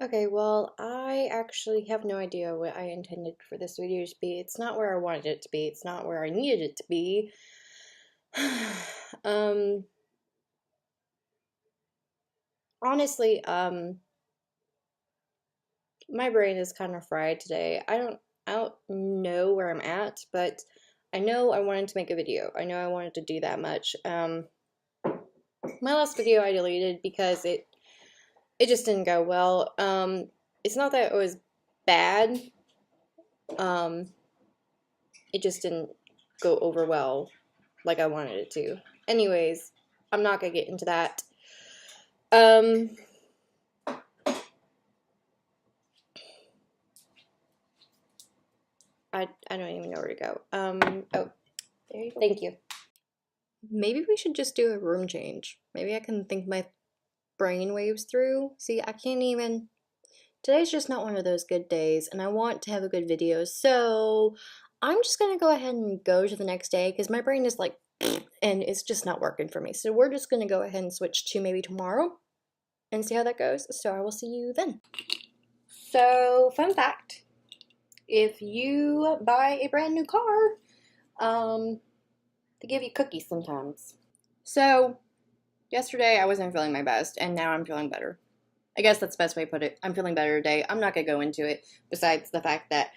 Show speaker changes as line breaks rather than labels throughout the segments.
Okay, well, I actually have no idea what I intended for this video to be. It's not where I wanted it to be. It's not where I needed it to be. Honestly, my brain is kind of fried today. I don't know where I'm at, but I know I wanted to make a video. I know I wanted to do that much. My last video I deleted because it just didn't go well. It's not that it was bad. It just didn't go over well like I wanted it to. Anyways, I'm not gonna get into that. I don't even know where to go. Oh, there you go. Thank you. Maybe we should just do a room change. Maybe I can think my brain waves through. See, I can't even. Today's just not one of those good days, and I want to have a good video, so I'm just gonna go ahead and go to the next day because my brain is like, and it's just not working for me. So we're just gonna go ahead and switch to maybe tomorrow and see how that goes. So I will see you then. So, fun fact. If you buy a brand new car, they give you cookies sometimes. So, yesterday I wasn't feeling my best, and now I'm feeling better. I guess that's the best way to put it. I'm feeling better today. I'm not going to go into it, besides the fact that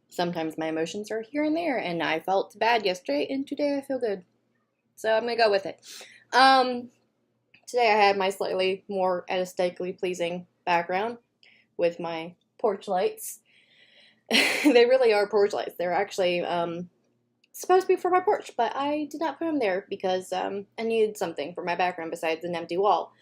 sometimes my emotions are here and there, and I felt bad yesterday, and today I feel good. So I'm going to go with it. Today I had my slightly more aesthetically pleasing background with my porch lights. They really are porch lights. They're actually supposed to be for my porch, but I did not put them there because I needed something for my background besides an empty wall.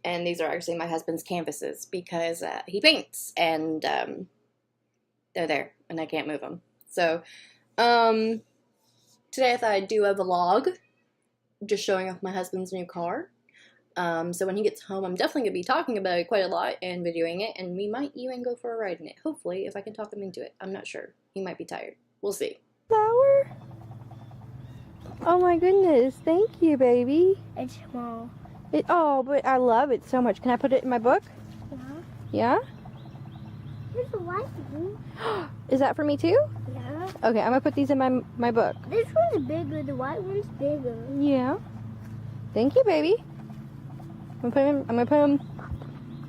And these are actually my husband's canvases because he paints, and they're there, and I can't move them. So today I thought I'd do a vlog just showing off my husband's new car. So when he gets home, I'm definitely going to be talking about it quite a lot and videoing it, and we might even go for a ride in it. Hopefully, if I can talk him into it. I'm not sure. He might be tired. We'll see.
Flower? Oh my goodness. Thank you, baby.
It's small.
Oh, but I love it so much. Can I put it in my book?
Yeah.
Yeah?
Here's the white one.
Is that for me too?
Yeah.
Okay, I'm going to put these in my book.
This one's bigger. The white one's bigger.
Yeah. Thank you, baby. I'm gonna put him.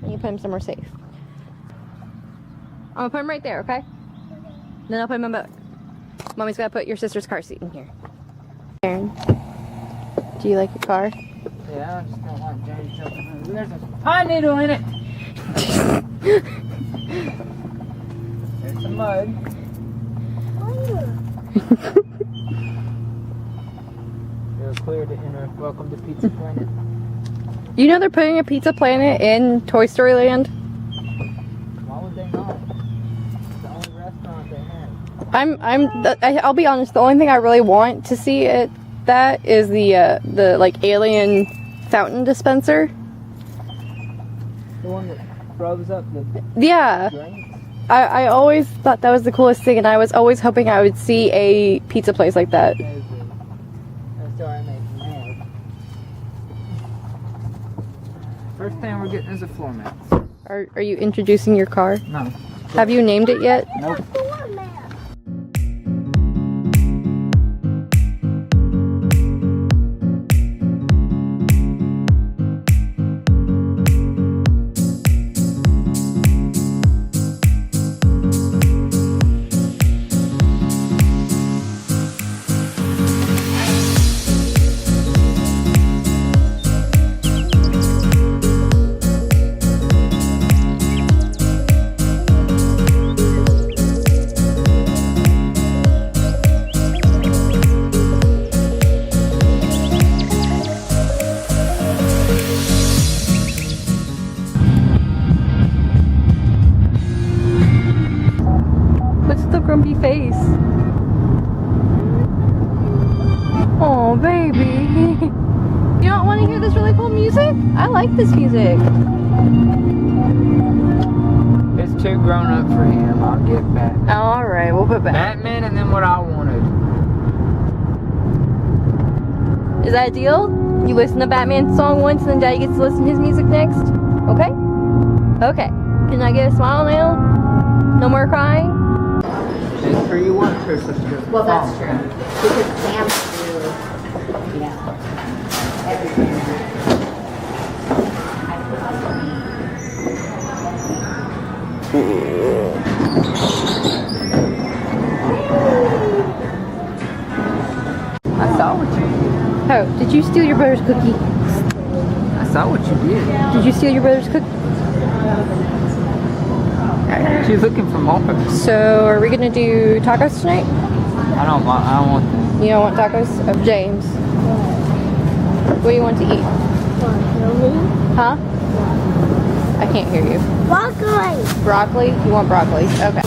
I need to put him somewhere safe. I'm gonna put him right there, okay? Then I'll put him in my book. Mommy's gotta put your sister's car seat in here. Aaron, do you like your car?
Yeah, I just don't want Johnny jumping. There's a pine needle in it. There's some mud. They're clear to enter. Welcome to Pizza Planet.
You know they're putting a Pizza Planet in Toy Story Land?
Why would they not? It's the only restaurant they have.
I'll be honest, the only thing I really want to see at that is the like alien fountain dispenser.
The one that froze up the
Yeah.
drinks.
I always thought that was the coolest thing, and I was always hoping I would see a pizza place like that.
That's why I make mad. First thing we're getting is a floor mat.
Are you introducing your car?
No.
Have you named it yet?
Nope.
Grumpy face. Oh, baby. You don't want to hear this really cool music? I like this music.
Batman's too grown up for him. I'll get Batman.
Alright, we'll put
Batman and then what I wanted.
Is that a deal? You listen to Batman's song once and then Daddy gets to listen to his music next? Okay? Okay. Can I get a smile now? No more crying?
Make sure you want her sister.
Well, that's true. Because Sam do, everything.
I saw what you did.
Oh, did you steal your brother's cookie?
I saw what you did.
Did you steal your brother's cookie?
She's looking for more.
So, are we gonna do tacos tonight?
I don't want them.
You don't want tacos? Of James. What do you want to eat? Huh? I can't hear you.
Broccoli.
Broccoli? You want broccoli? Okay.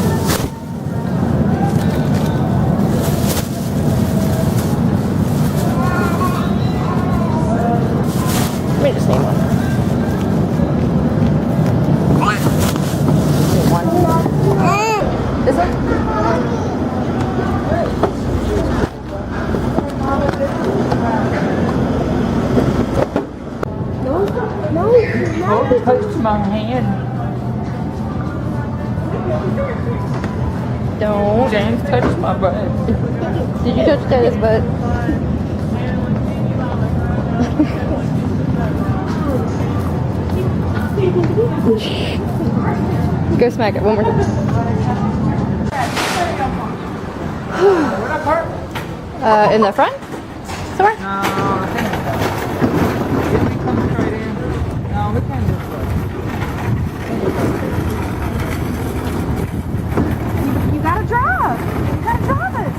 Let me just name one. This one?
No.
Don't touch my hand.
Don't.
James touched my butt.
Did you touch Daddy's butt? Go smack it one more time. In the front? Somewhere?
No, I think if we come straight in. No, we can't this way.
You gotta drive. You gotta drive us.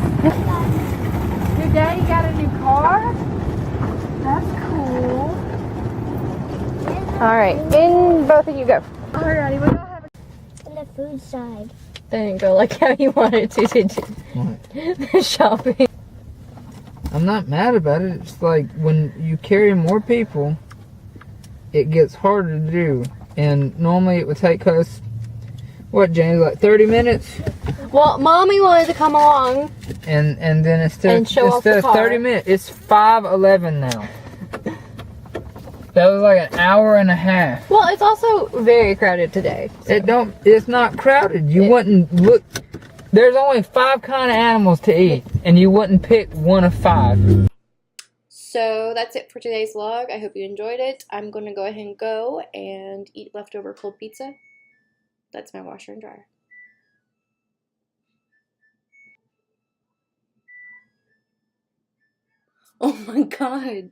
Your daddy got a new car? That's cool.
Alright, in both of you go.
Alrighty, we're gonna have
On the food side.
That didn't go like how you wanted to, did you?
What?
The shopping.
I'm not mad about it. It's like when you carry more people, it gets harder to do. And normally it would take us, what, James, like 30 minutes?
Well, Mommy wanted to come along.
And then
And show off the
instead of
car.
30 minutes, it's 5:11 now. That was like an hour and a half.
Well, it's also very crowded today. So.
It's not crowded. You wouldn't look. There's only 5 kind of animals to eat, and you wouldn't pick one of 5.
So that's it for today's vlog. I hope you enjoyed it. I'm going to go ahead and go and eat leftover cold pizza. That's my washer and dryer. Oh my god.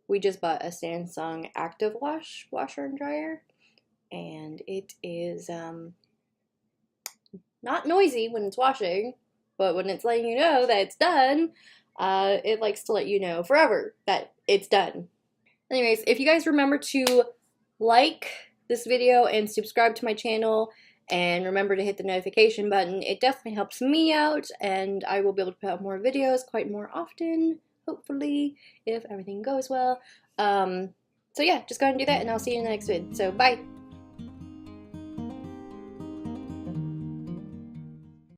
We just bought a Samsung Active Wash washer and dryer, and it is not noisy when it's washing, but when it's letting you know that it's done, it likes to let you know forever that it's done. Anyways, if you guys remember to like this video and subscribe to my channel, and remember to hit the notification button, it definitely helps me out, and I will be able to put out more videos quite more often, hopefully, if everything goes well. So yeah, just go ahead and do that, and I'll see you in the next vid. So bye!